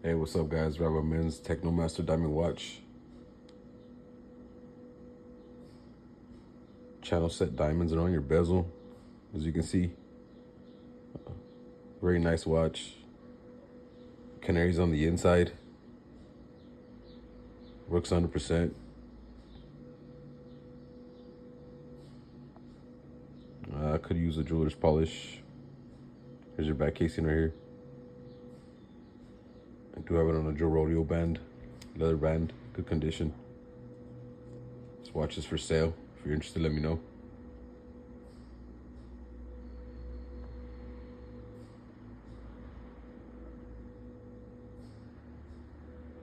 Hey, what's up, guys? Rabbi Men's Techno Master Diamond Watch. Channel set diamonds are on your bezel, as you can see. Very nice watch. Canaries on the inside. Works 100%. I could use a jeweler's polish. Here's your back casing right here. I do have it on a Joe Rodeo band, leather band, good condition. This watch is for sale. If you're interested, let me know.